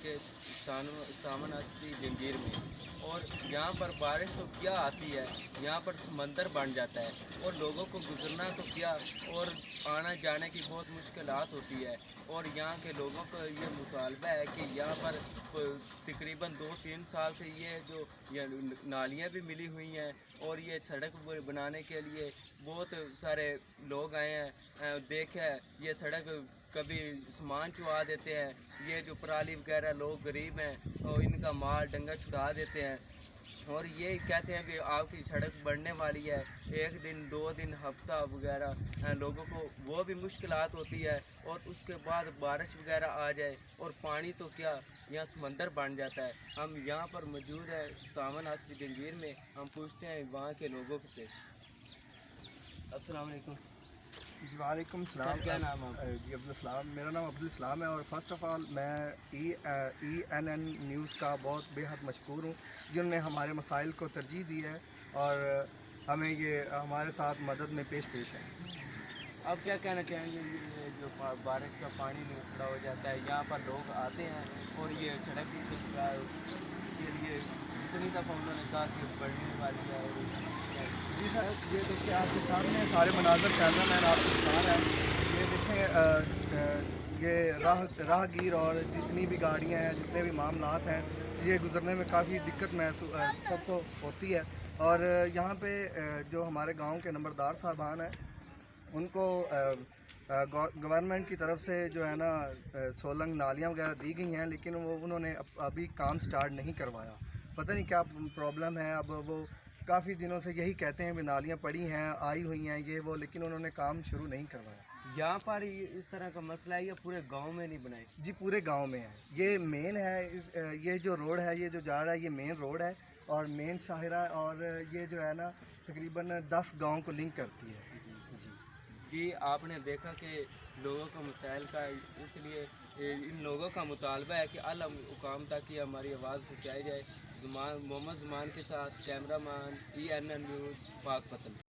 کے استامن استی جنگیر میں، اور یہاں پر بارش تو کیا آتی ہے، یہاں پر سمندر بن جاتا ہے اور لوگوں کو گزرنا تو کیا اور آنا جانے کی بہت مشکلات ہوتی ہے۔ اور یہاں کے لوگوں کا یہ مطالبہ ہے کہ یہاں پر تقریباً 2-3 سال سے یہ نالیاں بھی ملی ہوئی ہیں، اور یہ سڑک بنانے کے لیے بہت سارے لوگ آئے ہیں۔ دیکھیں یہ سڑک کبھی سامان چوا دیتے ہیں، یہ جو پرالی وغیرہ لوگ غریب ہیں اور ان کا مال ڈنگر چھڑا دیتے ہیں، اور یہ کہتے ہیں کہ آپ کی سڑک بڑھنے والی ہے، 1 دن 2 دن ہفتہ وغیرہ لوگوں کو وہ بھی مشکلات ہوتی ہے، اور اس کے بعد بارش وغیرہ آ جائے اور پانی تو کیا یہاں سمندر بن جاتا ہے۔ ہم یہاں پر موجود ہیں استامن استی جنگیر میں، ہم پوچھتے ہیں وہاں کے لوگوں سے۔ السلام علیکم جی وعلیکم السلام۔ سر، کیا نام ہے؟ جی عبدالسلام، میرا نام عبدالسلام ہے، اور فرسٹ آف آل میں ENN نیوز کا بہت بے حد مشکور ہوں، جنہوں نے ہمارے مسائل کو ترجیح دی ہے اور ہمیں یہ ہمارے ساتھ مدد میں پیش ہے۔ آپ کیا کہنا چاہیں گے؟ یہ جو بارش کا پانی کھڑا ہو جاتا ہے، یہاں پر لوگ آتے ہیں اور یہ سڑک کے لیے جتنی دفعہ انہوں نے کہا کہ بڑھنے والی ہے، اور جی سر، یہ دیکھیں آپ کے سامنے سارے مناظر کیمرہ مین آپ کو دکھا رہا ہے، یہ دیکھیں یہ راہگیر اور جتنی بھی گاڑیاں ہیں، جتنے بھی معاملات ہیں، یہ گزرنے میں کافی دقت محسوس سب کو ہوتی ہے، اور یہاں پہ جو ہمارے گاؤں کے نمبردار صاحبان ہیں ان کو گورنمنٹ کی طرف سے جو ہے نا سولنگ نالیاں وغیرہ دی گئی ہیں، لیکن انہوں نے ابھی کام سٹارٹ نہیں کروایا، پتہ نہیں کیا پرابلم ہے۔ اب وہ کافی دنوں سے یہی کہتے ہیں کہ نالیاں پڑی ہیں، آئی ہوئی ہیں یہ وہ، لیکن انہوں نے کام شروع نہیں کروایا۔ یہاں پر اس طرح کا مسئلہ ہے یا پورے گاؤں میں نہیں بنائے؟ جی پورے گاؤں میں ہے، یہ مین ہے، یہ جو روڈ ہے، یہ جو جا رہا ہے یہ مین روڈ ہے اور مین شاہراہ، اور یہ جو ہے نا تقریباً 10 گاؤں کو لنک کرتی ہے۔ جی آپ نے دیکھا کہ لوگوں کا مسائل کا، اس لیے ان لوگوں کا مطالبہ ہے کہ اعلیٰ حکام تک یہ ہماری آواز پہنچائی جائے۔ محمد زمان کے ساتھ کیمرہ مین ENN نیوز، پاک پتن۔